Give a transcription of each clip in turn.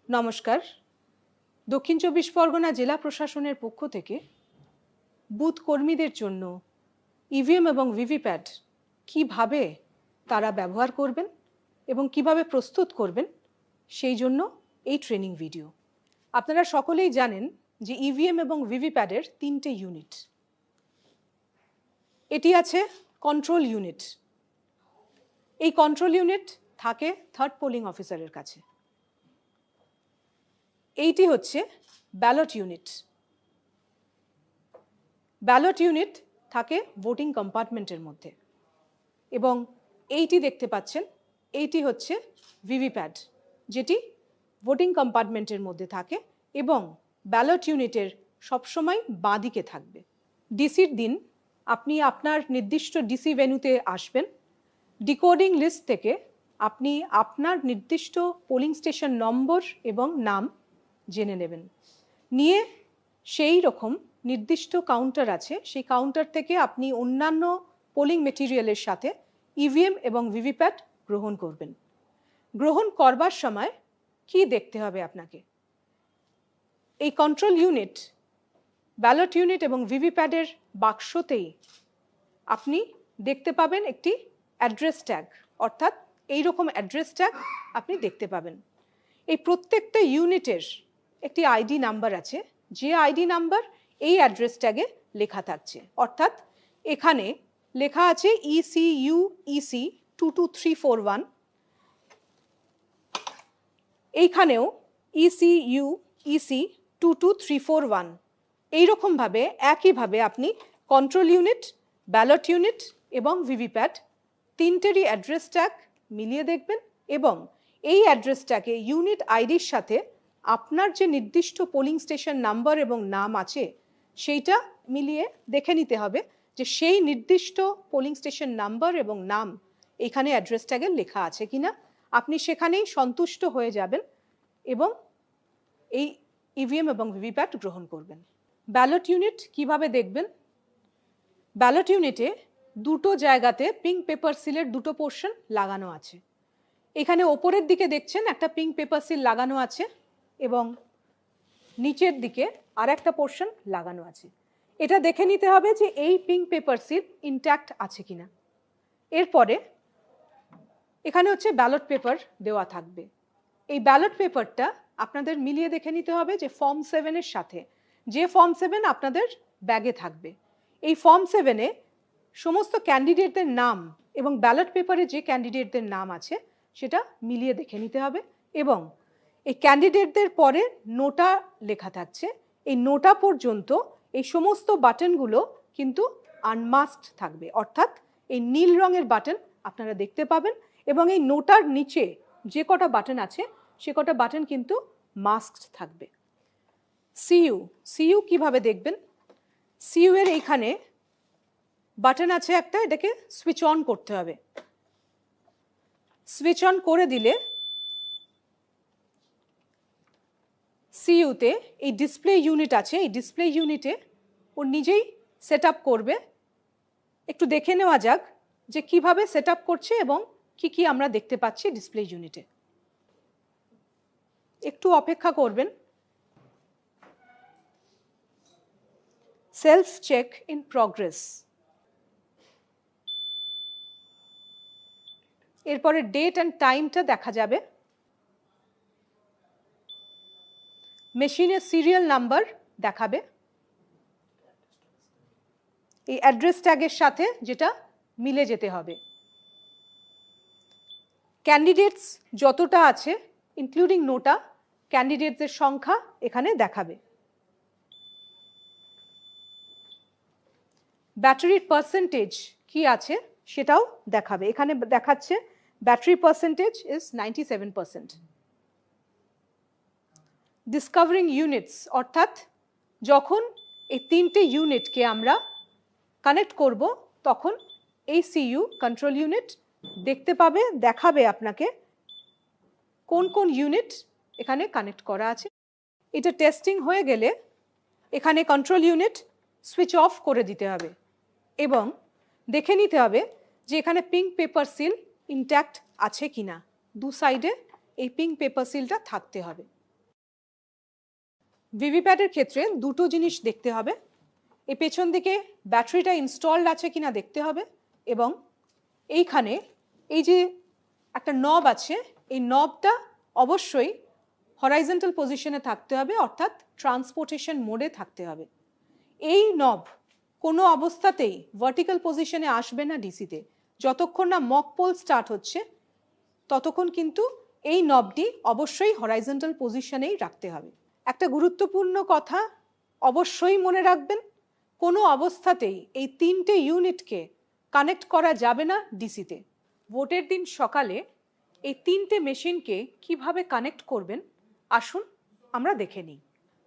নমস্কার। দক্ষিণ চব্বিশ পরগনা জেলা প্রশাসনের পক্ষ থেকে বুথ কর্মীদের জন্য ইভিএম এবং ভিভিপ্যাট কিভাবে তারা ব্যবহার করবেন এবং কিভাবে প্রস্তুত করবেন সেই জন্য এই ট্রেনিং ভিডিও। আপনারা সকলেই জানেন যে ইভিএম এবং ভিভিপ্যাটের তিনটে ইউনিট। এটি আছে কন্ট্রোল ইউনিট। এই কন্ট্রোল ইউনিট থাকে থার্ড পোলিং অফিসারের কাছে। এইটি হচ্ছে ব্যালট ইউনিট। ব্যালট ইউনিট থাকে ভোটিং কম্পার্টমেন্টের মধ্যে এবং এইটি দেখতে পাচ্ছেন, এইটি হচ্ছে ভিভিপ্যাট, যেটি ভোটিং কম্পার্টমেন্টের মধ্যে থাকে এবং ব্যালট ইউনিটের সবসময় বাঁ দিকে থাকবে। ডিসির দিন আপনি আপনার নির্দিষ্ট ডিসি ভেন্যুতে আসবেন। ডিকোডিং লিস্ট থেকে আপনি আপনার নির্দিষ্ট পোলিং স্টেশন নম্বর এবং নাম জেনে নেবেন। নিয়ে সেই রকম নির্দিষ্ট কাউন্টার আছে, সেই কাউন্টার থেকে আপনি অন্যান্য পোলিং মেটেরিয়ালের সাথে ইভিএম এবং ভিভিপ্যাট গ্রহণ করবেন। গ্রহণ করবার সময় কি দেখতে হবে আপনাকে? এই কন্ট্রোল ইউনিট, ব্যালট ইউনিট এবং ভিভিপ্যাটের বাক্সতেই আপনি দেখতে পাবেন একটি অ্যাড্রেস ট্যাগ, অর্থাৎ এই রকম অ্যাড্রেস ট্যাগ আপনি দেখতে পাবেন। এই প্রত্যেকটা ইউনিটের একটি আইডি নাম্বার আছে, যে আইডি নাম্বার এই অ্যাড্রেস ট্যাগে লেখা থাকছে। অর্থাৎ এখানে লেখা আছে ECU EC 22341, এইখানেও ECU EC 22341। এইরকমভাবে একইভাবে আপনি কন্ট্রোল ইউনিট, ব্যালট ইউনিট এবং ভিভিপ্যাট তিনটেরই অ্যাড্রেস ট্যাগ মিলিয়ে দেখবেন এবং এই অ্যাড্রেস ট্যাগে ইউনিট আইডির সাথে আপনার যে নির্দিষ্ট পোলিং স্টেশন নাম্বার এবং নাম আছে সেইটা মিলিয়ে দেখে নিতে হবে যে সেই নির্দিষ্ট পোলিং স্টেশন নাম্বার এবং নাম এখানে অ্যাড্রেস ট্যাগে লেখা আছে কিনা। আপনি সেখানেই সন্তুষ্ট হয়ে যাবেন এবং এই ইভিএম এবং ভিভিপ্যাট গ্রহণ করবেন। ব্যালট ইউনিট কিভাবে দেখবেন? ব্যালট ইউনিটে দুটো জায়গাতে পিঙ্ক পেপার সিলের দুটো পোর্শন লাগানো আছে। এখানে ওপরের দিকে দেখছেন একটা পিঙ্ক পেপার সিল লাগানো আছে এবং নিচের দিকে আর একটা পোর্শন লাগানো আছে। এটা দেখে নিতে হবে যে এই পিঙ্ক পেপার সিল ইনট্যাক্ট আছে কিনা। এরপরে এখানে হচ্ছে ব্যালট পেপার দেওয়া থাকবে। এই ব্যালট পেপারটা আপনাদের মিলিয়ে দেখে নিতে হবে যে ফর্ম 7-এর সাথে, যে ফর্ম 7 আপনাদের ব্যাগে থাকবে, এই ফর্ম 7-এ সমস্ত ক্যান্ডিডেটদের নাম এবং ব্যালট পেপারে যে ক্যান্ডিডেটদের নাম আছে সেটা মিলিয়ে দেখে নিতে হবে। এবং এই ক্যান্ডিডেটদের পরে নোটা লেখা থাকছে, এই নোটা পর্যন্ত এই সমস্ত বাটনগুলো কিন্তু আনমাস্কড থাকবে, অর্থাৎ এই নীল রঙের বাটন আপনারা দেখতে পাবেন এবং এই নোটার নিচে যে কটা বাটন আছে সে কটা বাটন কিন্তু মাস্কড থাকবে। সিইউ কিভাবে দেখবেন? সিইউ এর এইখানে বাটন আছে একটা, এটাকে সুইচ অন করতে হবে। সুইচ অন করে দিলে সিইউতে এই ডিসপ্লে ইউনিট আছে, এই ডিসপ্লে ইউনিটে ও নিজেই সেট আপ করবে। একটু দেখে নেওয়া যাক যে কিভাবে সেট আপ করছে এবং কি কি আমরা দেখতে পাচ্ছি ডিসপ্লে ইউনিটে। একটু অপেক্ষা করবেন। Self check in progress. এরপরে ডেট অ্যান্ড টাইমটা দেখা যাবে। মেশিনের সিরিয়াল নাম্বার দেখাবে এই অ্যাড্রেস ট্যাগের সাথে, যেটা মিলে যেতে হবে। ক্যান্ডিডেটস যতটা আছে ইনক্লুডিং নোটা, ক্যান্ডিডেটসের সংখ্যা এখানে দেখাবে। ব্যাটারির পার্সেন্টেজ কি আছে সেটাও দেখাবে। এখানে দেখাচ্ছে battery percentage is 97%। Discovering units, অর্থাৎ যখন এই তিনটে ইউনিটকে আমরা কানেক্ট করব তখন এই সিইউ কন্ট্রোল ইউনিট দেখতে পাবে, দেখাবে আপনাকে কোন কোন ইউনিট এখানে কানেক্ট করা আছে। এটা টেস্টিং হয়ে গেলে এখানে কন্ট্রোল ইউনিট সুইচ অফ করে দিতে হবে এবং দেখে নিতে হবে যে এখানে পিঙ্ক পেপার সিল ইনট্যাক্ট আছে কিনা। দু সাইডে এই পিঙ্ক পেপার সিলটা থাকতে হবে। ভিভিপ্যাটের ক্ষেত্রে দুটো জিনিস দেখতে হবে, এই পেছন দিকে ব্যাটারিটা ইনস্টলড আছে কিনা দেখতে হবে, এবং এইখানে এই যে একটা নব আছে, এই নবটা অবশ্যই হরাইজন্টাল পজিশনে থাকতে হবে, অর্থাৎ ট্রান্সপোর্টেশন মোডে থাকতে হবে। এই নব কোনো অবস্থাতেই ভার্টিক্যাল পজিশনে আসবে না ডিসিতে। যতক্ষণ না মক পোল স্টার্ট হচ্ছে ততক্ষণ কিন্তু এই নবটি অবশ্যই হরাইজন্টাল পজিশনেই রাখতে হবে। একটা গুরুত্বপূর্ণ কথা অবশ্যই মনে রাখবেন, কোনো অবস্থাতেই এই তিনটে ইউনিটকে কানেক্ট করা যাবে না ডিসিতে। ভোটের দিন সকালে এই তিনটে মেশিনকে কিভাবে কানেক্ট করবেন আসুন আমরা দেখে নিই।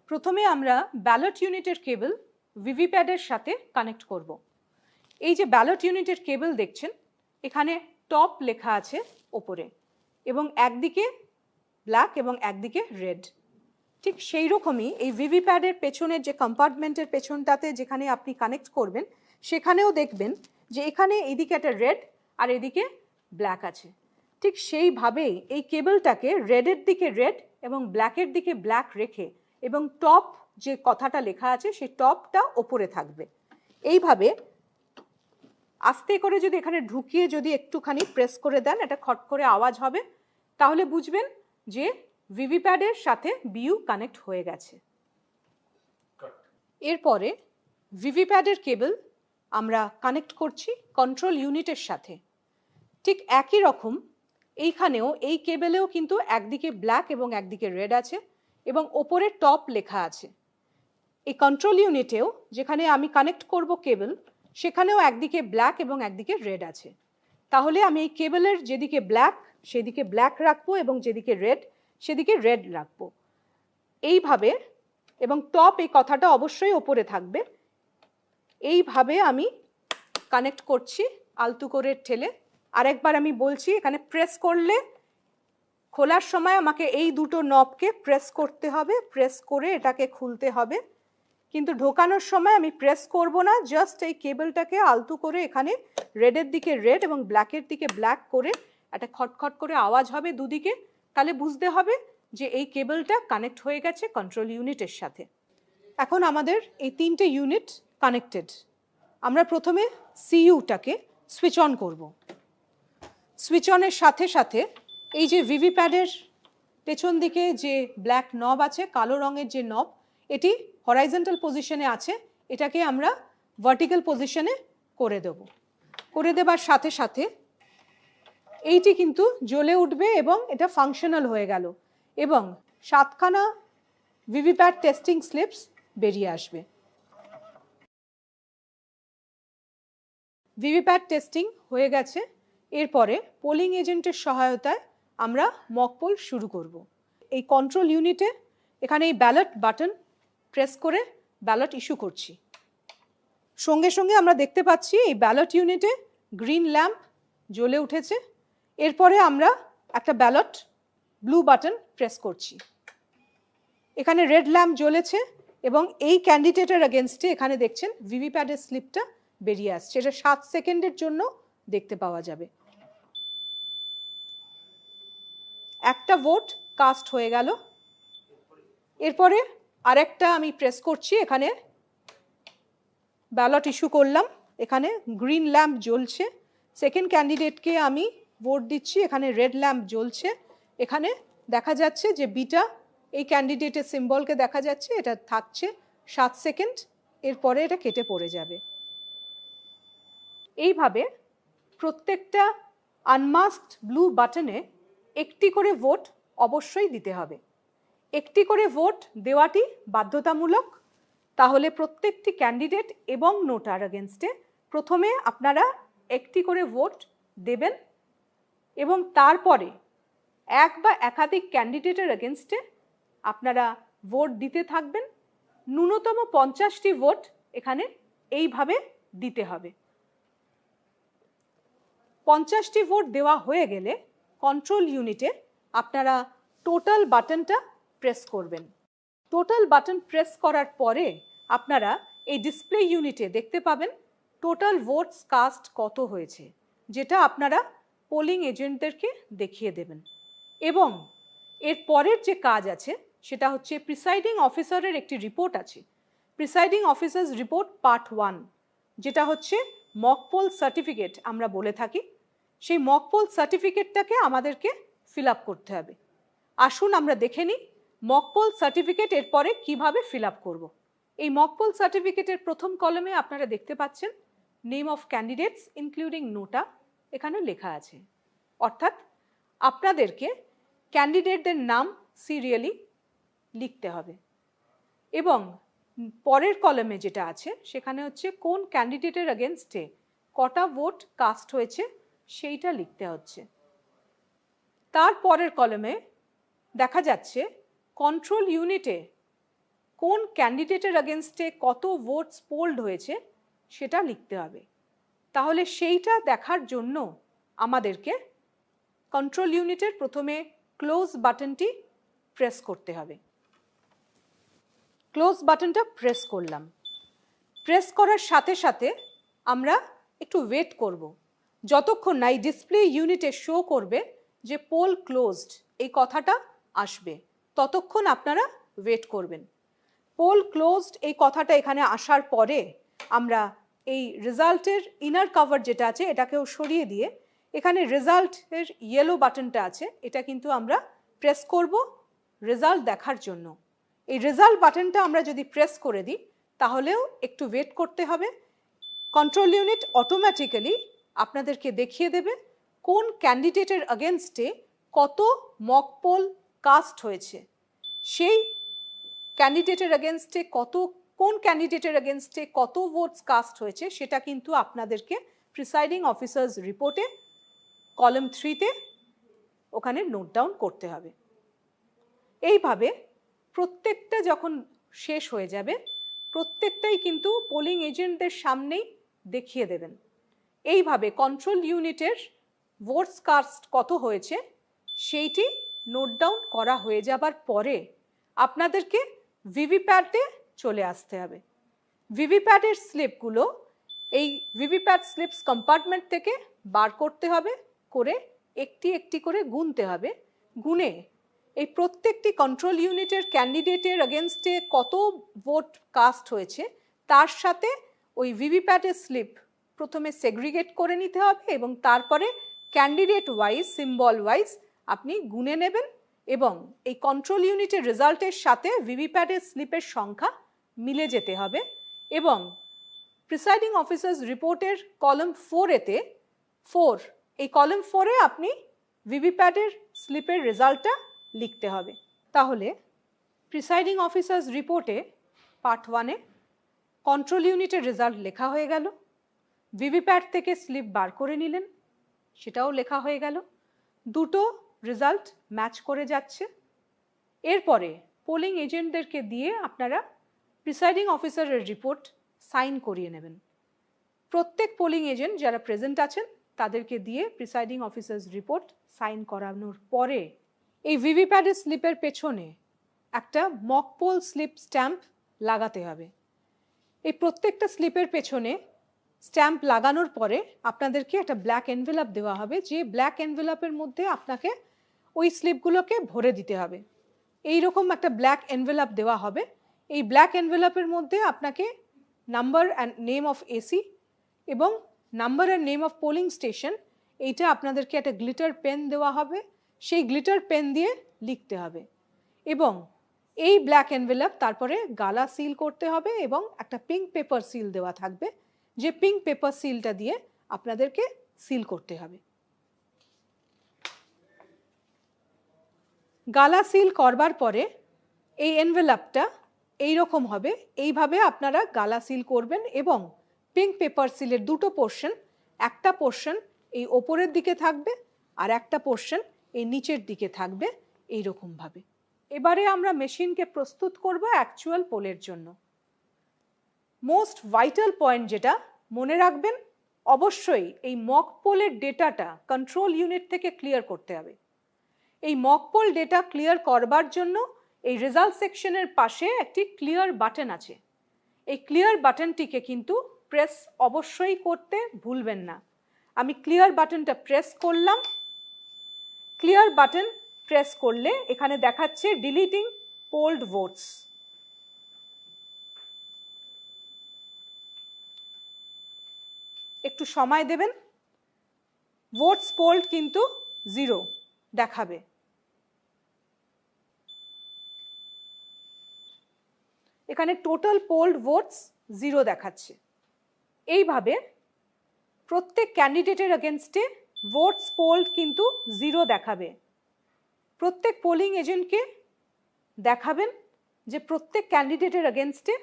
প্রথমে আমরা ব্যালট ইউনিটের কেবল ভিভিপ্যাডের সাথে কানেক্ট করব। এই যে ব্যালট ইউনিটের কেবল দেখছেন, এখানে টপ লেখা আছে ওপরে, এবং একদিকে ব্ল্যাক এবং একদিকে রেড। ঠিক সেই রকমই এই ভিভিপ্যাডের পেছনের যে কম্পার্টমেন্টের পেছনটাতে যেখানে আপনি কানেক্ট করবেন সেখানেও দেখবেন যে এখানে এদিকে একটা রেড আর এদিকে ব্ল্যাক আছে। ঠিক সেইভাবেই এই কেবলটাকে রেডের দিকে রেড এবং ব্ল্যাকের দিকে ব্ল্যাক রেখে, এবং টপ যে কথাটা লেখা আছে সেই টপটা ওপরে থাকবে। এইভাবে আস্তে করে যদি এখানে ঢুকিয়ে যদি একটুখানি প্রেস করে দেন, একটা খট করে আওয়াজ হবে, তাহলে বুঝবেন যে ভিভিপ্যাডের সাথে বিইউ কানেক্ট হয়ে গেছে। এরপরে ভিভিপ্যাডের কেবল আমরা কানেক্ট করছি কন্ট্রোল ইউনিটের সাথে। ঠিক একই রকম এইখানেও এই কেবলেও কিন্তু একদিকে ব্ল্যাক এবং একদিকে রেড আছে, এবং ওপরে টপ লেখা আছে। এই কন্ট্রোল ইউনিটেও যেখানে আমি কানেক্ট করব কেবল, সেখানেও একদিকে ব্ল্যাক এবং একদিকে রেড আছে। তাহলে আমি এই কেবলের যেদিকে ব্ল্যাক সেদিকে ব্ল্যাক রাখবো, এবং যেদিকে রেড সেদিকে রেড রাখবো এইভাবে, এবং টপ এই কথাটা অবশ্যই ওপরে থাকবে। এইভাবে আমি কানেক্ট করছি আলতু করে ঠেলে। আরেকবার আমি বলছি, এখানে প্রেস করলে খোলার সময় আমাকে এই দুটো নবকে প্রেস করতে হবে, প্রেস করে এটাকে খুলতে হবে, কিন্তু ঢোকানোর সময় আমি প্রেস করব না, জাস্ট এই কেবলটাকে আলতু করে এখানে রেডের দিকে রেড এবং ব্ল্যাকের দিকে ব্ল্যাক করে একটা খটখট করে আওয়াজ হবে দুদিকে, তাহলে বুঝতে হবে যে এই কেবলটা কানেক্ট হয়ে গেছে কন্ট্রোল ইউনিটের সাথে। এখন আমাদের এই তিনটে ইউনিট কানেক্টেড। আমরা প্রথমে সিইউটাকে সুইচ অন করব। সুইচ অনের সাথে সাথে এই যে ভিভিপ্যাডের পেছন দিকে যে ব্ল্যাক নব আছে, কালো রঙের যে নব, এটি হরাইজন্টাল পজিশনে আছে, এটাকে আমরা ভার্টিক্যাল পজিশনে করে দেব। করে দেবার সাথে সাথে এইটি কিন্তু জ্বলে উঠবে এবং এটা ফাংশনাল হয়ে গেল, এবং 7খানা ভিভিপ্যাড টেস্টিং স্লিপস বেরিয়ে আসবে। ভিভিপ্যাড টেস্টিং হয়ে গেছে। এরপরে পোলিং এজেন্টের সহায়তায় আমরা মক পোল শুরু করব। এই কন্ট্রোল ইউনিটে এখানে এই ব্যালট বাটন প্রেস করে ব্যালট ইস্যু করছি। সঙ্গে সঙ্গে আমরা দেখতে পাচ্ছি এই ব্যালট ইউনিটে গ্রিন ল্যাম্প জ্বলে উঠেছে। এরপরে আমরা একটা ব্যালট ব্লু বাটন প্রেস করছি। এখানে রেড ল্যাম্প জ্বলেছে, এবং এই ক্যান্ডিডেটের এগেনস্টে এখানে দেখছেন ভিভিপ্যাডের স্লিপটা বেরিয়ে আসছে। এটা 7 সেকেন্ডের জন্য দেখতে পাওয়া যাবে। একটা ভোট কাস্ট হয়ে গেল। এরপরে আরেকটা আমি প্রেস করছি, এখানে ব্যালট ইস্যু করলাম, এখানে গ্রিন ল্যাম্প জ্বলছে। সেকেন্ড ক্যান্ডিডেটকে আমি ভোট দিচ্ছি, এখানে রেড ল্যাম্প জ্বলছে। এখানে দেখা যাচ্ছে যে বিটা এই ক্যান্ডিডেটের সিম্বলকে দেখা যাচ্ছে, এটা থাকছে 7 সেকেন্ড, এরপরে এটা কেটে পড়ে যাবে। এইভাবে প্রত্যেকটা আনমাস্কড ব্লু বাটনে একটি করে ভোট অবশ্যই দিতে হবে। একটি করে ভোট দেওয়াটি বাধ্যতামূলক। তাহলে প্রত্যেকটি ক্যান্ডিডেট এবং নোটার এগেনস্টে প্রথমে আপনারা একটি করে ভোট দেবেন, এবং তারপরে এক বা একাধিক ক্যান্ডিডেটের এগেনস্টে আপনারা ভোট দিতে থাকবেন। ন্যূনতম 50টি ভোট এখানে এইভাবে দিতে হবে। 50টি ভোট দেওয়া হয়ে গেলে কন্ট্রোল ইউনিটে আপনারা টোটাল বাটনটা প্রেস করবেন। টোটাল বাটন প্রেস করার পরে আপনারা এই ডিসপ্লে ইউনিটে দেখতে পাবেন টোটাল ভোটস কাস্ট কত হয়েছে, যেটা আপনারা পোলিং এজেন্টদেরকে দেখিয়ে দেবেন। এবং এর পরের যে কাজ আছে সেটা হচ্ছে প্রিসাইডিং অফিসারের একটি রিপোর্ট আছে, প্রিসাইডিং অফিসার্স রিপোর্ট পার্ট 1, যেটা হচ্ছে মক পোল সার্টিফিকেট আমরা বলে থাকি। সেই মক পোল সার্টিফিকেটটাকে আমাদেরকে ফিল আপ করতে হবে। আসুন আমরা দেখে নিই মক পোল সার্টিফিকেট এরপরে কিভাবে ফিল আপ করব। এই মক পোল সার্টিফিকেটের প্রথম কলামে আপনারা দেখতে পাচ্ছেন নেম অফ ক্যান্ডিডেটস ইনক্লুডিং নোটা এখানে লেখা আছে, অর্থাৎ আপনাদেরকে ক্যান্ডিডেটদের নাম সিরিয়ালি লিখতে হবে। এবং পরের কলামে যেটা আছে সেখানে হচ্ছে কোন ক্যান্ডিডেটের এগেনস্টে কটা ভোট কাস্ট হয়েছে সেইটা লিখতে হচ্ছে। তার পরের কলামে দেখা যাচ্ছে কন্ট্রোল ইউনিটে কোন ক্যান্ডিডেটের এগেনস্টে কত ভোটস পোলড হয়েছে সেটা লিখতে হবে। তাহলে সেইটা দেখার জন্য আমাদেরকে কন্ট্রোল ইউনিটের প্রথমে ক্লোজ বাটনটি প্রেস করতে হবে। ক্লোজ বাটনটা প্রেস করলাম। প্রেস করার সাথে সাথে আমরা একটু ওয়েট করব, যতক্ষণ না এই ডিসপ্লে ইউনিটে শো করবে যে পোল ক্লোজড এই কথাটা আসবে, ততক্ষণ আপনারা ওয়েট করবেন। পোল ক্লোজড এই কথাটা এখানে আসার পরে আমরা এই রেজাল্টের ইনার কভার যেটা আছে এটাকেও সরিয়ে দিয়ে এখানে রেজাল্টের ইয়েলো বাটনটা আছে, এটা কিন্তু আমরা প্রেস করব রেজাল্ট দেখার জন্য। এই রেজাল্ট বাটনটা আমরা যদি প্রেস করে দিই তাহলেও একটু ওয়েট করতে হবে। কন্ট্রোল ইউনিট অটোমেটিক্যালি আপনাদেরকে দেখিয়ে দেবে কোন ক্যান্ডিডেটের এগেনস্টে কত মক পোল কাস্ট হয়েছে, সেই ক্যান্ডিডেটের এগেনস্টে কোন ক্যান্ডিডেটের এগেনস্টে কত ভোটস কাস্ট হয়েছে সেটা কিন্তু আপনাদেরকে প্রিসাইডিং অফিসার্স রিপোর্টে কলাম 3-তে ওখানে নোট ডাউন করতে হবে। এইভাবে প্রত্যেকটা যখন শেষ হয়ে যাবে প্রত্যেকটাই কিন্তু পোলিং এজেন্টদের সামনেই দেখিয়ে দেবেন। এইভাবে কন্ট্রোল ইউনিটের ভোটস কাস্ট কত হয়েছে সেইটি নোট ডাউন করা হয়ে যাবার পরে আপনাদেরকে ভিভিপ্যাটে চলে আসতে হবে। ভিভিপ্যাটের স্লিপগুলো এই ভিভিপ্যাট স্লিপস কম্পার্টমেন্ট থেকে বার করতে হবে, করে একটি একটি করে গুনতে হবে। গুনে এই প্রত্যেকটি কন্ট্রোল ইউনিটের ক্যান্ডিডেটের এগেনস্টে কত ভোট কাস্ট হয়েছে তার সাথে ওই ভিভিপ্যাটের স্লিপ প্রথমে সেগ্রিগেট করে নিতে হবে এবং তারপরে ক্যান্ডিডেট ওয়াইজ সিম্বল ওয়াইজ আপনি গুনে নেবেন এবং এই কন্ট্রোল ইউনিটের রেজাল্টের সাথে ভিভিপ্যাটের স্লিপের সংখ্যা মিলে যেতে হবে। এবং প্রিসাইডিং অফিসার্স রিপোর্টের কলাম 4-এতে এই কলাম 4-এ আপনি ভিভিপ্যাটের স্লিপের রেজাল্টটা লিখতে হবে। তাহলে প্রিসাইডিং অফিসার্স রিপোর্টে পার্ট 1-এ কন্ট্রোল ইউনিটের রেজাল্ট লেখা হয়ে গেল, ভিভিপ্যাট থেকে স্লিপ বার করে নিলেন সেটাও লেখা হয়ে গেল, দুটো রেজাল্ট ম্যাচ করে যাচ্ছে। এরপরে পোলিং এজেন্টদেরকে দিয়ে আপনারা প্রিসাইডিং অফিসারের রিপোর্ট সাইন করিয়ে নেবেন। প্রত্যেক পোলিং এজেন্ট যারা প্রেজেন্ট আছেন তাদেরকে দিয়ে প্রিসাইডিং অফিসার্স রিপোর্ট সাইন করানোর পরে এই ভিভিপ্যাটের স্লিপের পেছনে একটা মক পোল স্লিপ স্ট্যাম্প লাগাতে হবে। এই প্রত্যেকটা স্লিপের পেছনে স্ট্যাম্প লাগানোর পরে আপনাদেরকে একটা ব্ল্যাক এনভেলপ দেওয়া হবে, যে ব্ল্যাক এনভেলপের মধ্যে আপনাকে ওই স্লিপগুলোকে ভরে দিতে হবে। এই রকম একটা ব্ল্যাক এনভেলপ দেওয়া হবে। এই ব্ল্যাক এনভেলপের মধ্যে আপনাকে number and name of AC এবং number and name of polling station এইটা আপনাদেরকে একটা গ্লিটার পেন দেওয়া হবে, সেই গ্লিটার পেন দিয়ে লিখতে হবে এবং এই ব্ল্যাক এনভেলপ তারপরে গালা সিল করতে হবে এবং একটা পিঙ্ক পেপার সিল দেওয়া থাকবে, যে পিঙ্ক পেপার সিলটা দিয়ে আপনাদেরকে সিল করতে হবে। গালা সিল করবার পরে এই এনভেলপটা এইরকম হবে, এইভাবে আপনারা গালা সিল করবেন এবং পিঙ্ক পেপার সিলের দুটো পোর্শন, একটা পোর্শন এই ওপরের দিকে থাকবে আর একটা পোর্শন এই নিচের দিকে থাকবে এইরকমভাবে। এবারে আমরা মেশিনকে প্রস্তুত করব অ্যাকচুয়াল পোলের জন্য। মোস্ট ভাইটাল পয়েন্ট যেটা মনে রাখবেন, অবশ্যই এই মক পোলের ডেটাটা কন্ট্রোল ইউনিট থেকে ক্লিয়ার করতে হবে। এই মক পোল ডেটা ক্লিয়ার করবার জন্য এই রেজাল্ট সেকশনের পাশে একটি ক্লিয়ার বাটন আছে, এই ক্লিয়ার বাটনটিকে কিন্তু প্রেস অবশ্যই করতে ভুলবেন না। আমি ক্লিয়ার বাটনটা প্রেস করলাম। ক্লিয়ার বাটন প্রেস করলে এখানে দেখাচ্ছে ডিলিটিং পোলড ভোটস। একটু সময় দেবেন। ভোটস পোলড কিন্তু 0 দেখাবে। এখানে টোটাল পোলড ভোটস 0 দেখাচ্ছে। এইভাবে প্রত্যেক ক্যান্ডিডেটের এগেনস্টে ভোটস পোলড কিন্তু 0 দেখাবে। প্রত্যেক পোলিং এজেন্টকে দেখাবেন যে প্রত্যেক ক্যান্ডিডেটের এগেনস্টে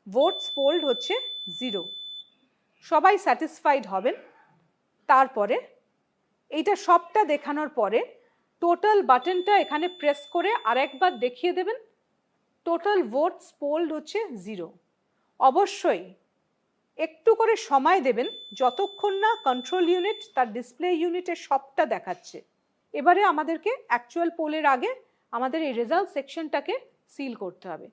ভোটস পোলড হচ্ছে 0। সবাই স্যাটিসফাইড হবেন। তারপরে এইটা সবটা দেখানোর পরে টোটাল বাটনটা এখানে প্রেস করে আরেকবার দেখিয়ে দেবেন টোটাল ভোটস পোলড হচ্ছে 0। অবশ্যই একটু করে সময় দেবেন যতক্ষণ না কন্ট্রোল ইউনিট তার ডিসপ্লে ইউনিটে সবটা দেখাচ্ছে। এবারে আমাদেরকে অ্যাকচুয়াল পোলের আগে আমাদের এই রেজাল্ট সেকশনটাকে সিল করতে হবে।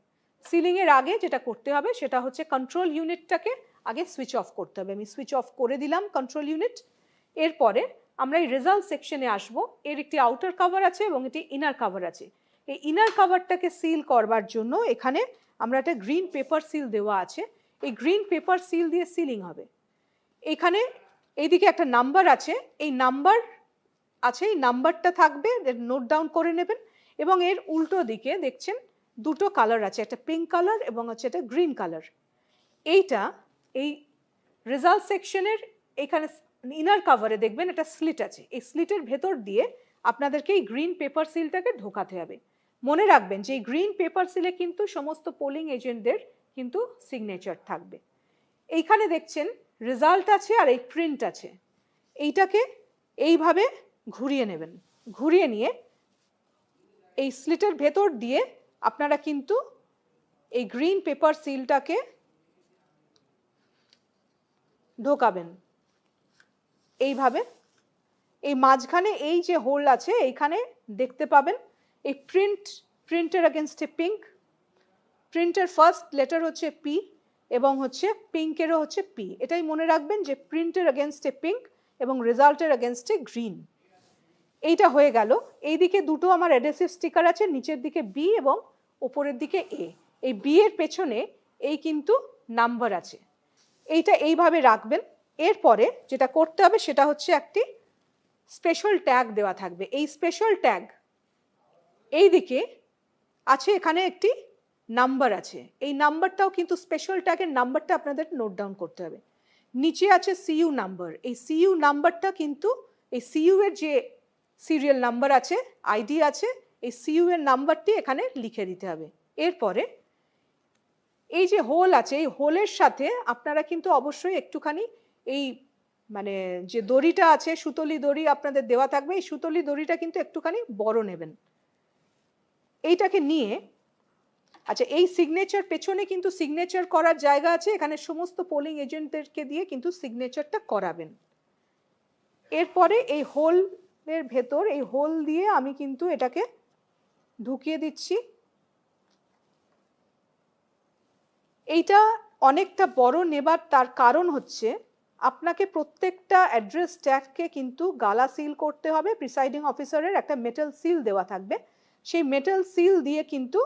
সিলিংয়ের আগে যেটা করতে হবে সেটা হচ্ছে কন্ট্রোল ইউনিটটাকে আগে সুইচ অফ করতে হবে। আমি সুইচ অফ করে দিলাম কন্ট্রোল ইউনিট। এরপরে আমরা এই রেজাল্ট সেকশনে আসব। এর একটি আউটার কভার আছে এবং একটি ইনার কভার আছে। এই ইনার কভারটাকে সিল করবার জন্য এখানে আমরা একটা গ্রিন পেপার সিল দেওয়া আছে। এই গ্রিন পেপার সিল দিয়ে সিলিং হবে। এখানে এইদিকে একটা নাম্বার আছে, এই নাম্বার আছে, এই নাম্বারটা থাকবে, নোট ডাউন করে নেবেন। এবং এর উল্টো দিকে দেখছেন দুটো কালার আছে, একটা পিঙ্ক কালার এবং হচ্ছে একটা গ্রিন কালার। এইটা এই রেজাল্ট সেকশনের এখানে ইনার কভারে দেখবেন একটা স্লিট আছে। এই স্লিটের ভেতর দিয়ে আপনাদেরকে এই গ্রিন পেপার সিলটাকে ঢোকাতে হবে। মনে রাখবেন যে এই গ্রিন পেপার সিলে কিন্তু সমস্ত পোলিং এজেন্টদের কিন্তু সিগনেচার থাকবে। এইখানে দেখছেন রেজাল্ট আছে আর এই প্রিন্ট আছে। এইটাকে এইভাবে ঘুরিয়ে নেবেন। ঘুরিয়ে নিয়ে এই স্লিটের ভেতর দিয়ে আপনারা কিন্তু এই গ্রিন পেপার সিলটাকে ঢোকাবেন এইভাবে। এই মাঝখানে এই যে হোল আছে এইখানে দেখতে পাবেন এই প্রিন্টের এগেনস্টে পিঙ্ক, প্রিন্টের ফার্স্ট লেটার হচ্ছে পি এবং হচ্ছে পিঙ্কেরও হচ্ছে পি। এটাই মনে রাখবেন যে প্রিন্টের এগেনস্টে পিঙ্ক এবং রেজাল্টের এগেনস্টে গ্রিন। এইটা হয়ে গেল। এইদিকে দুটো আমার অ্যাডহেসিভ স্টিকার আছে, নিচের দিকে বি এবং ওপরের দিকে এ। এই বি এর পেছনে এই কিন্তু নাম্বার আছে। এইটা এইভাবে রাখবেন। এরপরে যেটা করতে হবে সেটা হচ্ছে একটি স্পেশাল ট্যাগ দেওয়া থাকবে। এই স্পেশাল ট্যাগ এইদিকে আছে, এখানে একটি নাম্বার আছে। এই নাম্বারটাও কিন্তু স্পেশাল ট্যাগের নাম্বারটা আপনাদের নোট ডাউন করতে হবে। নিচে আছে সিইউ নাম্বার। এই সিইউ নাম্বারটা কিন্তু এই সিইউ এর যে সিরিয়াল নাম্বার আছে, আইডি আছে, এই সিইউ এর নাম্বারটি এখানে লিখে দিতে হবে। এরপরে এই যে হোল আছে, এই হোলের সাথে আপনারা কিন্তু অবশ্যই একটুখানি এই মানে যে দড়িটা আছে, সুতলি দড়ি আপনাদের দেওয়া থাকবে, এই সুতলি দড়িটা কিন্তু একটুখানি বড় নেবেন। এইটাকে নিয়ে আচ্ছা এই সিগনেচার পেছনে কিন্তু সিগনেচার করার জায়গা আছে, এখানে সমস্ত পোলিং এজেন্টদেরকে দিয়ে কিন্তু সিগনেচারটা করাবেন। এরপরে এই হোলের ভেতর এই হোল দিয়ে আমি কিন্তু এটাকে ঢুকিয়ে দিচ্ছি। এইটা অনেকটা বড় নেবার তার কারণ হচ্ছে আপনাকে প্রত্যেকটা অ্যাড্রেস ট্যাগকে কিন্তু গালা সিল করতে হবে। প্রিসাইডিং অফিসারের একটা মেটাল সিল দেওয়া থাকবে, সেই মেটাল সিল দিয়ে কিন্তু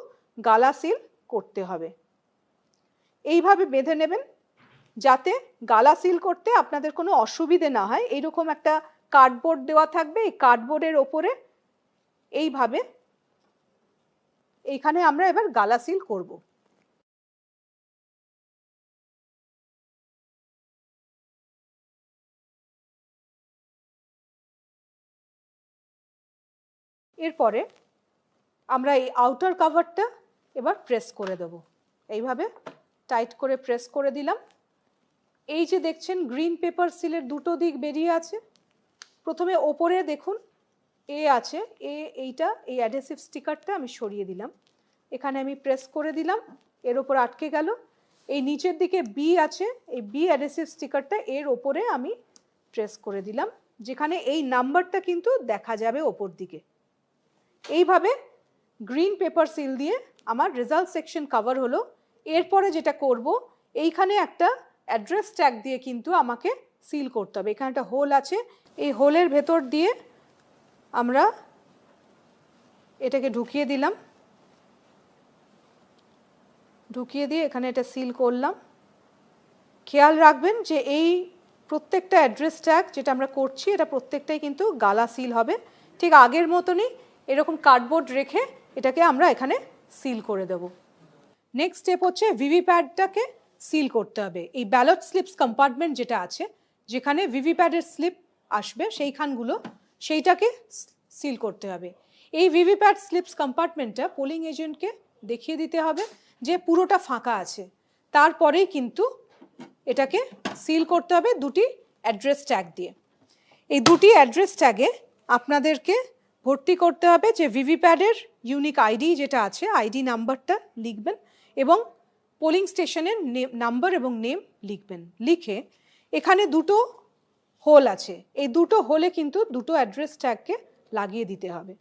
গালা সিল করতে হবে। এইভাবে বেঁধে নেবেন যাতে গালা সিল করতে আপনাদের কোনো অসুবিধে না হয়। এইরকম একটা কার্ডবোর্ড দেওয়া থাকবে, এই কার্ডবোর্ডের ওপরে এইভাবে এইখানে আমরা এবার গালা সিল করব। এরপরে আমরা এই আউটার কভারটা এবার প্রেস করে দেব। এইভাবে টাইট করে প্রেস করে দিলাম। এই যে দেখছেন গ্রিন পেপার সিলের দুটো দিক বেরিয়ে আছে। প্রথমে ওপরে দেখুন এ আছে, এইটা এই অ্যাডহেসিভ স্টিকারটা আমি সরিয়ে দিলাম, এখানে আমি প্রেস করে দিলাম, এর ওপর আটকে গেল। এই নিচের দিকে বি আছে, এই বি অ্যাডহেসিভ স্টিকারটা এর ওপরে আমি প্রেস করে দিলাম, যেখানে এই নাম্বারটা কিন্তু দেখা যাবে ওপর দিকে। এইভাবে গ্রিন পেপার সিল দিয়ে আমার রেজাল্ট সেকশন কভার হলো। এরপরে যেটা করব, এইখানে একটা অ্যাড্রেস ট্যাগ দিয়ে কিন্তু আমাকে সিল করতে হবে। এখানে একটা হোল আছে, এই হোলের ভেতর দিয়ে আমরা এটাকে ঢুকিয়ে দিলাম। ঢুকিয়ে দিয়ে এখানে এটা সিল করলাম। খেয়াল রাখবেন যে এই প্রত্যেকটা অ্যাড্রেস ট্যাগ যেটা আমরা করছি এটা প্রত্যেকটাই কিন্তু গালা সিল হবে। ঠিক আগের মতনই এরকম কার্ডবোর্ড রেখে এটাকে আমরা এখানে সিল করে দেব। নেক্সট স্টেপ হচ্ছে ভিভিপ্যাডটাকে সিল করতে হবে। এই ব্যালট স্লিপস কম্পার্টমেন্ট যেটা আছে, যেখানে ভিভিপ্যাডের স্লিপ আসবে সেইটাকে সিল করতে হবে। এই ভিভিপ্যাড স্লিপস কম্পার্টমেন্টটা পোলিং এজেন্টকে দেখিয়ে দিতে হবে যে পুরোটা ফাঁকা আছে, তারপরেই কিন্তু এটাকে সিল করতে হবে দুটি অ্যাড্রেস ট্যাগ দিয়ে। এই দুটি অ্যাড্রেস ট্যাগে আপনাদেরকে ভর্তি করতে হবে যে ভিভিপ্যাডের ইউনিক আইডি যেটা আছে, আইডি নাম্বারটা লিখবেন এবং পোলিং স্টেশনের নাম্বার এবং নেম লিখবেন। লিখে এখানে দুটো হোল আছে, এই দুটো হোলে কিন্তু দুটো অ্যাড্রেস ট্যাগকে লাগিয়ে দিতে হবে।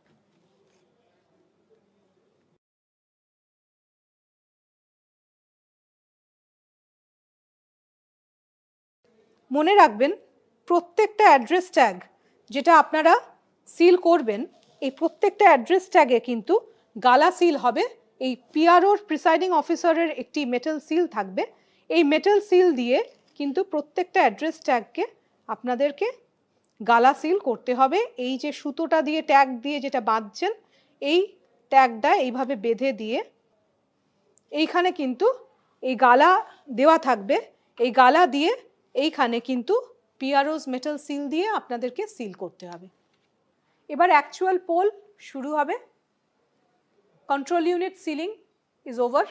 মনে রাখবেন প্রত্যেকটা অ্যাড্রেস ট্যাগ যেটা আপনারা সিল করবেন, এই প্রত্যেকটা অ্যাড্রেস ট্যাগে কিন্তু গালা সিল হবে। এই পিআরওর প্রিসাইডিং অফিসারের একটি মেটাল সিল থাকবে, এই মেটাল সিল দিয়ে কিন্তু প্রত্যেকটা অ্যাড্রেস ট্যাগকে আপনাদেরকে গালা সিল করতে হবে। এই যে সুতোটা দিয়ে ট্যাগ দিয়ে যেটা বাঁধছেন, এই ট্যাগটা এইভাবে বেঁধে দিয়ে এইখানে কিন্তু এই গালা দেওয়া থাকবে, এই গালা দিয়ে এইখানে কিন্তু পিআরওস মেটাল সিল দিয়ে আপনাদেরকে সিল করতে হবে। এবার অ্যাকচুয়াল পোল শুরু হবে। Control unit sealing is over,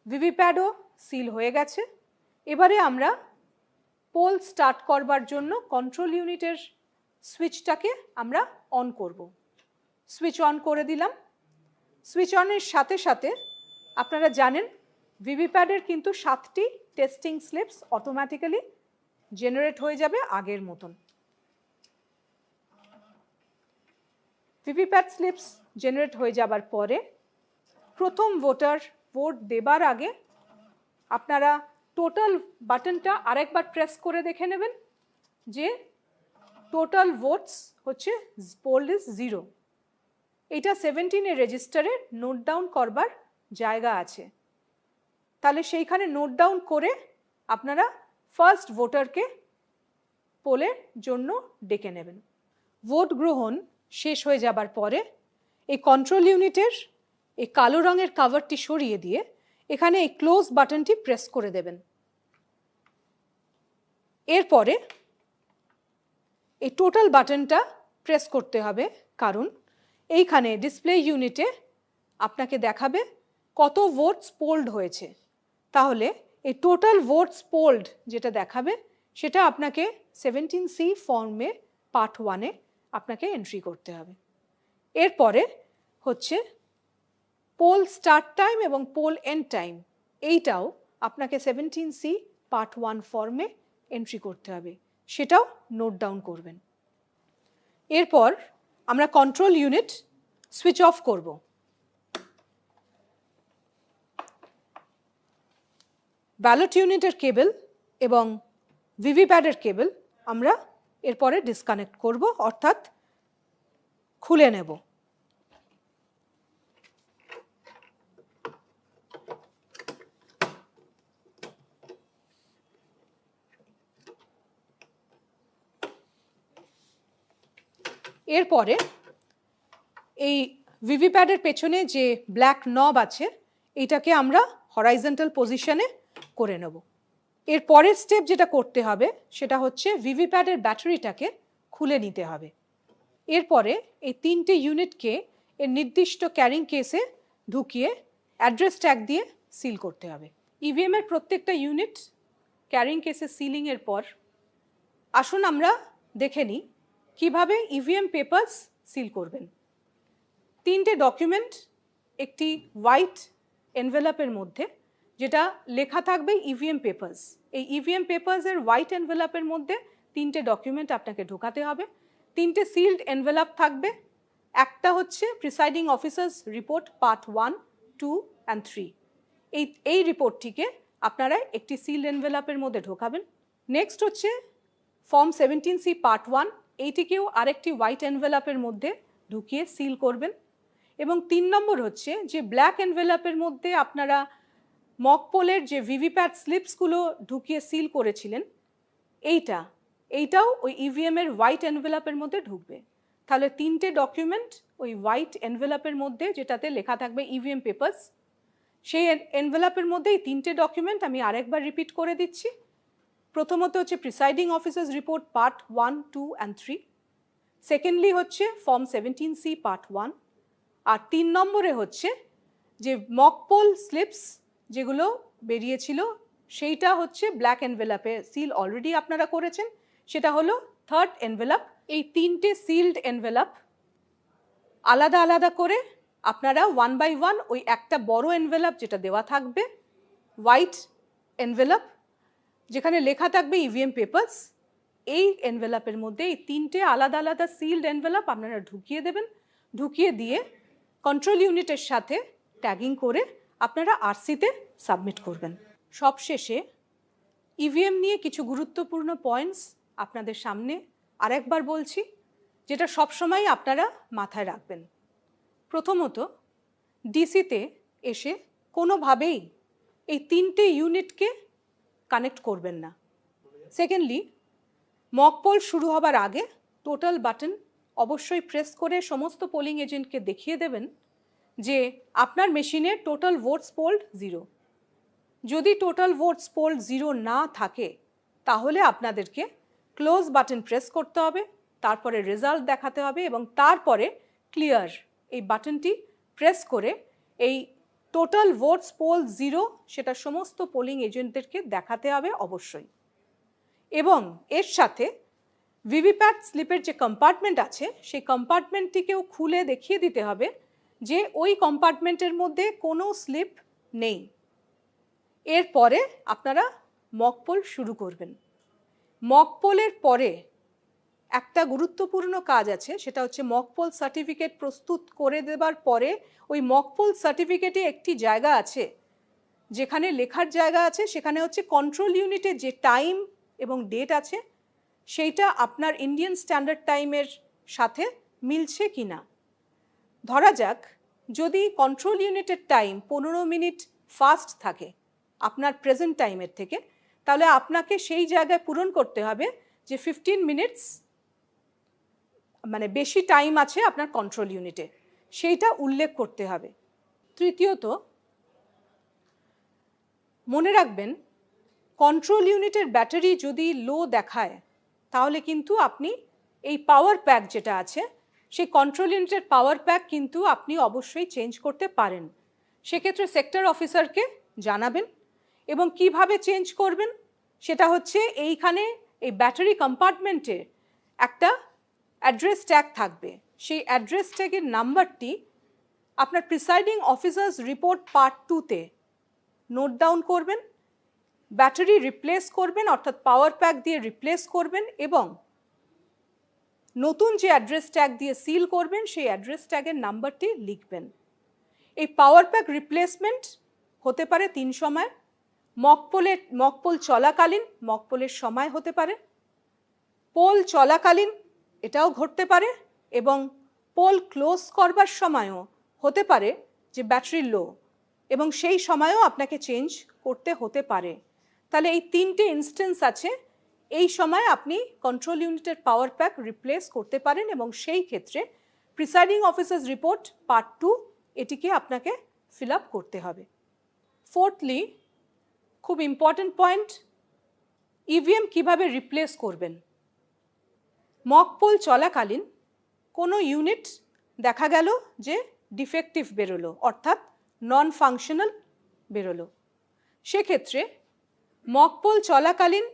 ভিভিপ্যাডও সিল হয়ে গেছে। এবারে আমরা পোল স্টার্ট করবার জন্য কন্ট্রোল ইউনিটের সুইচটাকে আমরা অন করব। সুইচ অন করে দিলাম। সুইচ অনের সাথে সাথে আপনারা জানেন ভিভিপ্যাডের কিন্তু 7টি টেস্টিং স্লিপস অটোমেটিক্যালি জেনারেট হয়ে যাবে আগের মতন। ভিভিপ্যাড স্লিপস জেনারেট হয়ে যাবার পরে প্রথম ভোটার ভোট দেবার আগে আপনারা টোটাল বাটনটা আরেকবার প্রেস করে দেখে নেবেন যে টোটাল ভোটস হচ্ছে পোল ইজ 0। এটা 17 এর রেজিস্টারে নোট ডাউন করবার জায়গা আছে, তাহলে সেইখানে নোট ডাউন করে আপনারা ফার্স্ট ভোটারকে পোলের জন্য ডেকে নেবেন। ভোট গ্রহণ শেষ হয়ে যাবার পরে এই কন্ট্রোল ইউনিটের এই কালো রঙের কভারটি সরিয়ে দিয়ে এখানে এই ক্লোজ বাটনটি প্রেস করে দেবেন। এরপরে এই টোটাল বাটনটা প্রেস করতে হবে, কারণ এইখানে ডিসপ্লে ইউনিটে আপনাকে দেখাবে কত ভোটস পোল্ড হয়েছে। তাহলে এই টোটাল ভোটস পোল্ড যেটা দেখাবে সেটা আপনাকে 17C ফর্মে পার্ট 1-এ আপনাকে এন্ট্রি করতে হবে। এরপরে হচ্ছে পোল স্টার্ট টাইম এবং পোল এন্ড টাইম, এইটাও আপনাকে 17C পার্ট 1 ফর্মে এন্ট্রি করতে হবে, সেটাও নোট ডাউন করবেন। এরপর আমরা কন্ট্রোল ইউনিট সুইচ অফ করব। ব্যালট ইউনিটের কেবল এবং ভিভিপ্যাডের কেবল আমরা এরপরে ডিসকানেক্ট করব, অর্থাৎ খুলে নেব। এরপরে এই ভিভিপ্যাডের পেছনে যে ব্ল্যাক নব আছে এটাকে আমরা হরাইজন্টাল পজিশনে করে নেব। এর পরের স্টেপ যেটা করতে হবে সেটা হচ্ছে ভিভিপ্যাডের ব্যাটারিটাকে খুলে নিতে হবে। এরপরে এই 3টে ইউনিটকে এর নির্দিষ্ট ক্যারিং কেসে ঢুকিয়ে অ্যাড্রেস ট্যাগ দিয়ে সিল করতে হবে। ইভিএম এর প্রত্যেকটা ইউনিট ক্যারিং কেসে সিলিংয়ের পর আসুন আমরা দেখে নিই কীভাবে ইভিএম পেপারস সিল করবেন। 3টে ডকুমেন্ট একটি হোয়াইট এনভেলপের মধ্যে, যেটা লেখা থাকবে ইভিএম পেপারস। এই ইভিএম পেপারসের হোয়াইট এনভেলপের মধ্যে 3টে ডকুমেন্ট আপনাকে ঢোকাতে হবে। 3টে সিল্ড এনভেলপ থাকবে। একটা হচ্ছে presiding officers report part 1, 2 and 3। এই রিপোর্টটিকে আপনারা একটি সিল্ড এনভেলপের মধ্যে ঢোকাবেন। নেক্সট হচ্ছে ফর্ম 17C পার্ট 1, এইটিকেও আরেকটি হোয়াইট এনভেলপের মধ্যে ঢুকিয়ে সিল করবেন। এবং 3 নম্বর হচ্ছে যে ব্ল্যাক এনভেলপের মধ্যে আপনারা মক পোলের যে ভিভিপ্যাট স্লিপসগুলো ঢুকিয়ে সিল করেছিলেন এইটাও ওই ইভিএমের হোয়াইট এনভেলপের মধ্যে ঢুকবে। তাহলে 3টে ডকুমেন্ট ওই হোয়াইট এনভেলপের মধ্যে, যেটাতে লেখা থাকবে ইভিএম পেপার্স, সেই এনভেলপের মধ্যে এই 3টে ডকুমেন্ট আমি আরেকবার রিপিট করে দিচ্ছি। প্রথমত হচ্ছে presiding officers report part 1, 2 and 3। Secondly হচ্ছে ফর্ম 17C পার্ট 1। আর 3 নম্বরে হচ্ছে যে মক পোল স্লিপস যেগুলো বেরিয়েছিল সেইটা হচ্ছে ব্ল্যাক এনভেলপে সিল অলরেডি আপনারা করেছেন, সেটা হলো থার্ড এনভেলপ। এই 3টে সিলড এনভেলপ আলাদা আলাদা করে আপনারা 1 by 1 ওই একটা বড় এনভেলপ যেটা দেওয়া থাকবে হোয়াইট এনভেলপ যেখানে লেখা থাকবে ইভিএম পেপার্স, এই এনভেলপের মধ্যে এই 3টে আলাদা আলাদা সিলড এনভেলপ আপনারা ঢুকিয়ে দেবেন। ঢুকিয়ে দিয়ে কন্ট্রোল ইউনিটের সাথে ট্যাগিং করে আপনারা আরসিতে সাবমিট করবেন। সবশেষে ইভিএম নিয়ে কিছু গুরুত্বপূর্ণ পয়েন্টস আপনাদের সামনে আরেকবার বলছি, যেটা সবসময় আপনারা মাথায় রাখবেন। প্রথমত, ডিসিতে এসে কোনোভাবেই এই 3টে ইউনিটকে কানেক্ট করবেন না। সেকেন্ডলি, মক পোল শুরু হবার আগে টোটাল বাটন অবশ্যই প্রেস করে সমস্ত পোলিং এজেন্টকে দেখিয়ে দেবেন যে আপনার মেশিনে টোটাল ভোটস পোল্ড 0। যদি টোটাল ভোটস পোল্ড 0 না থাকে তাহলে আপনাদেরকে ক্লোজ বাটন প্রেস করতে হবে, তারপরে রেজাল্ট দেখাতে হবে এবং তারপরে ক্লিয়ার এই বাটনটি প্রেস করে এই টোটাল ভোটস পোল 0 সেটা সমস্ত পোলিং এজেন্টদেরকে দেখাতে হবে অবশ্যই। এবং এর সাথে ভিভিপ্যাট স্লিপের যে কম্পার্টমেন্ট আছে সেই কম্পার্টমেন্টটিকেও খুলে দেখিয়ে দিতে হবে যে ওই কম্পার্টমেন্টের মধ্যে কোনো স্লিপ নেই। এরপরে আপনারা মক পোল শুরু করবেন। মক পোলের পরে একটা গুরুত্বপূর্ণ কাজ আছে, সেটা হচ্ছে মক পোল সার্টিফিকেট প্রস্তুত করে দেবার পরে ওই মক পোল সার্টিফিকেটে একটি জায়গা আছে যেখানে লেখার জায়গা আছে, সেখানে হচ্ছে কন্ট্রোল ইউনিটের যে টাইম এবং ডেট আছে সেইটা আপনার ইন্ডিয়ান স্ট্যান্ডার্ড টাইমের সাথে মিলছে কি না। ধরা যাক যদি কন্ট্রোল ইউনিটের টাইম 15 মিনিট ফাস্ট থাকে আপনার প্রেজেন্ট টাইমের থেকে, তাহলে আপনাকে সেই জায়গায় পূরণ করতে হবে যে 15 মিনিটস মানে বেশি টাইম আছে আপনার কন্ট্রোল ইউনিটে, সেইটা উল্লেখ করতে হবে। তৃতীয়ত, মনে রাখবেন কন্ট্রোল ইউনিটের ব্যাটারি যদি লো দেখায় তাহলে কিন্তু আপনি এই পাওয়ার প্যাক যেটা আছে সেই কন্ট্রোল ইউনিটের পাওয়ার প্যাক কিন্তু আপনি অবশ্যই চেঞ্জ করতে পারেন। সেক্ষেত্রে সেক্টর অফিসারকে জানাবেন এবং কিভাবে চেঞ্জ করবেন সেটা হচ্ছে এইখানে এই ব্যাটারি কম্পার্টমেন্টে একটা অ্যাড্রেস ট্যাগ থাকবে, সেই অ্যাড্রেস ট্যাগের নাম্বারটি আপনার প্রিসাইডিং অফিসার্স রিপোর্ট পার্ট 2-তে নোট ডাউন করবেন, ব্যাটারি রিপ্লেস করবেন অর্থাৎ পাওয়ার প্যাক দিয়ে রিপ্লেস করবেন এবং নতুন যে অ্যাড্রেস ট্যাগ দিয়ে সিল করবেন সেই অ্যাড্রেস ট্যাগের নাম্বারটি লিখবেন। এই পাওয়ার প্যাক রিপ্লেসমেন্ট হতে পারে 3 সময়, মক পোল চলাকালীন, মক পোলের সময় হতে পারে, পোল চলাকালীন এটাও ঘটতে পারে এবং পোল ক্লোজ করবার সময়ও হতে পারে যে ব্যাটারি লো এবং সেই সময়ও আপনাকে চেঞ্জ করতে হতে পারে। তাহলে এই 3টে ইনস্ট্যান্স আছে, এই সময় আপনি কন্ট্রোল ইউনিটের পাওয়ার প্যাক রিপ্লেস করতে পারেন এবং সেই ক্ষেত্রে প্রিসাইডিং অফিসার্স রিপোর্ট পার্ট 2 এটিকে আপনাকে ফিল আপ করতে হবে। ফোর্থলি, খুব ইম্পর্টেন্ট পয়েন্ট, ইভিএম কিভাবে রিপ্লেস করবেন। মক পোল চলাকালীন কোনো ইউনিট দেখা গেল যে ডিফেক্টিভ বেরোলো অর্থাৎ নন ফাংশনাল বেরোলো, সেক্ষেত্রে মক পোল চলাকালীন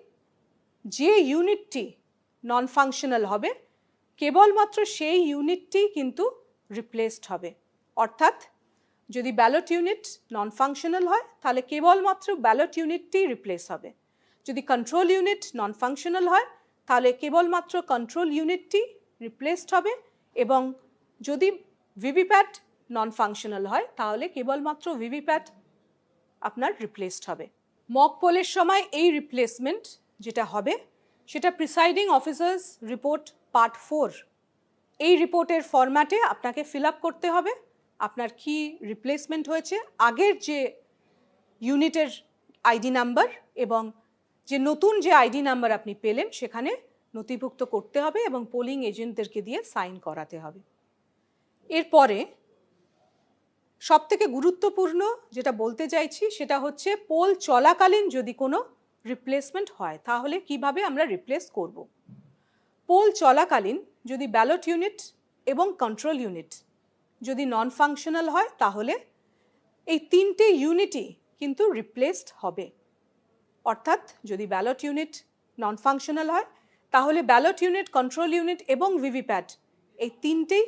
যে ইউনিটটি নন ফাংশনাল হবে কেবলমাত্র সেই ইউনিটটি কিন্তু রিপ্লেসড হবে। অর্থাৎ যদি ব্যালট ইউনিট নন ফাংশনাল হয় তাহলে কেবলমাত্র ব্যালট ইউনিটটি রিপ্লেস হবে, যদি কন্ট্রোল ইউনিট নন ফাংশনাল হয় তাহলে কেবলমাত্র কন্ট্রোল ইউনিটটি রিপ্লেসড হবে এবং যদি ভিভিপ্যাট নন ফাংশনাল হয় তাহলে কেবলমাত্র ভিভিপ্যাট আপনার রিপ্লেসড হবে। মক পোলের সময় এই রিপ্লেসমেন্ট যেটা হবে সেটা প্রিসাইডিং অফিসার্স রিপোর্ট পার্ট 4 এই রিপোর্টের ফরম্যাটে আপনাকে ফিল আপ করতে হবে আপনার কি রিপ্লেসমেন্ট হয়েছে। আগের যে ইউনিটের আইডি নাম্বার এবং যে নতুন যে আইডি নাম্বার আপনি পেলেন সেখানে নথিভুক্ত করতে হবে এবং পোলিং এজেন্টদেরকে দিয়ে সাইন করাতে হবে। এরপরে সবথেকে গুরুত্বপূর্ণ যেটা বলতে চাইছি সেটা হচ্ছে পোল চলাকালীন যদি কোনো রিপ্লেসমেন্ট হয় তাহলে কিভাবে আমরা রিপ্লেস করব। পোল চলাকালীন যদি ব্যালট ইউনিট এবং কন্ট্রোল ইউনিট যদি নন ফাংশনাল হয় তাহলে এই তিনটে ইউনিটই কিন্তু রিপ্লেসড হবে। অর্থাৎ যদি ব্যালট ইউনিট নন ফাংশনাল হয় তাহলে ব্যালট ইউনিট, কন্ট্রোল ইউনিট এবং ভিভিপ্যাট এই তিনটেই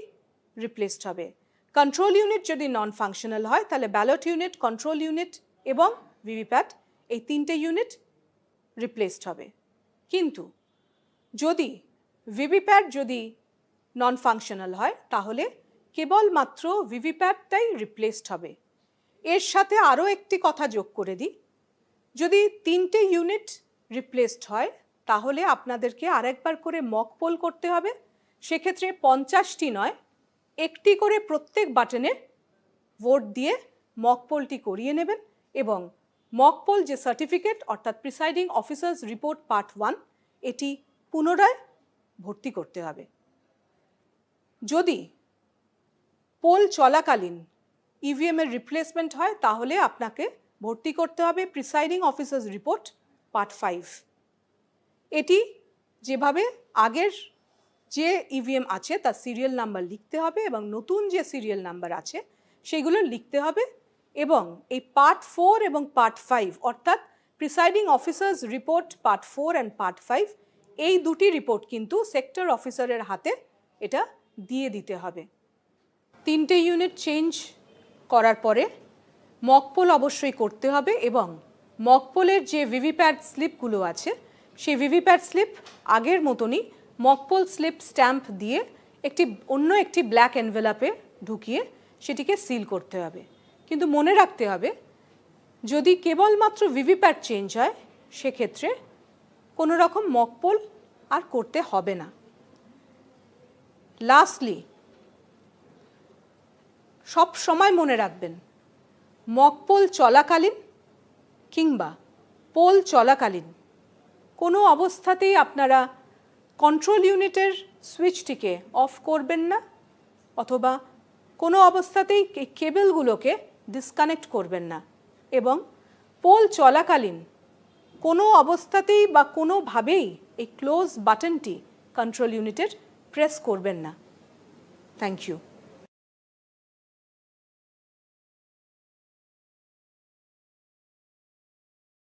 রিপ্লেসড হবে। কন্ট্রোল ইউনিট যদি নন ফাংশনাল হয় তাহলে ব্যালট ইউনিট, কন্ট্রোল ইউনিট এবং ভিভিপ্যাট এই তিনটে ইউনিট রিপ্লেসড হবে। কিন্তু যদি ভিভিপ্যাট যদি নন ফাংশনাল হয় তাহলে কেবলমাত্র ভিভিপ্যাটটাই রিপ্লেসড হবে। এর সাথে আরও একটি কথা যোগ করে দিই, যদি তিনটে ইউনিট রিপ্লেসড হয় তাহলে আপনাদেরকে আরেকবার করে মক পোল করতে হবে। সেক্ষেত্রে 50টি নয়, একটি করে প্রত্যেক বাটনে ভোট দিয়ে মক পোলটি করিয়ে নেবেন এবং মক পোল যে সার্টিফিকেট অর্থাৎ প্রিসাইডিং অফিসার্স রিপোর্ট পার্ট 1 এটি পুনরায় ভর্তি করতে হবে। যদি পোল চলাকালীন ইভিএম এর রিপ্লেসমেন্ট হয় তাহলে আপনাকে ভর্তি করতে হবে প্রিসাইডিং অফিসার্স রিপোর্ট পার্ট 5। এটি যেভাবে আগের যে ইভিএম আছে তার সিরিয়াল নাম্বার লিখতে হবে এবং নতুন যে সিরিয়াল নাম্বার আছে সেগুলো লিখতে হবে এবং এই পার্ট 4 এবং পার্ট 5 অর্থাৎ presiding officers report part 4 and part 5 এই দুটি রিপোর্ট কিন্তু সেক্টর অফিসারের হাতে এটা দিয়ে দিতে হবে। তিনটে ইউনিট চেঞ্জ করার পরে মক পোল অবশ্যই করতে হবে এবং মক পোলের যে ভিভিপ্যাট স্লিপগুলো আছে সেই ভিভিপ্যাট স্লিপ আগের মতনই মক পোল স্লিপ স্ট্যাম্প দিয়ে অন্য একটি ব্ল্যাক এনভেলাপে ঢুকিয়ে সেটিকে সিল করতে হবে। কিন্তু মনে রাখতে হবে যদি কেবলমাত্র ভিভিপ্যাট চেঞ্জ হয় সেক্ষেত্রে কোনো রকম মক পোল আর করতে হবে না। লাস্টলি সব সময় মনে রাখবেন মক পোল চলাকালীন কিংবা পোল চলাকালীন কোনো অবস্থাতেই আপনারা কন্ট্রোল ইউনিটের সুইচটিকে অফ করবেন না অথবা কোনো অবস্থাতেই কেবলগুলোকে ডিসকানেক্ট করবেন না এবং পোল চলাকালীন কোনো অবস্থাতেই বা কোনোভাবেই এই ক্লোজ বাটনটি কন্ট্রোল ইউনিটের প্রেস করবেন না। Thank you.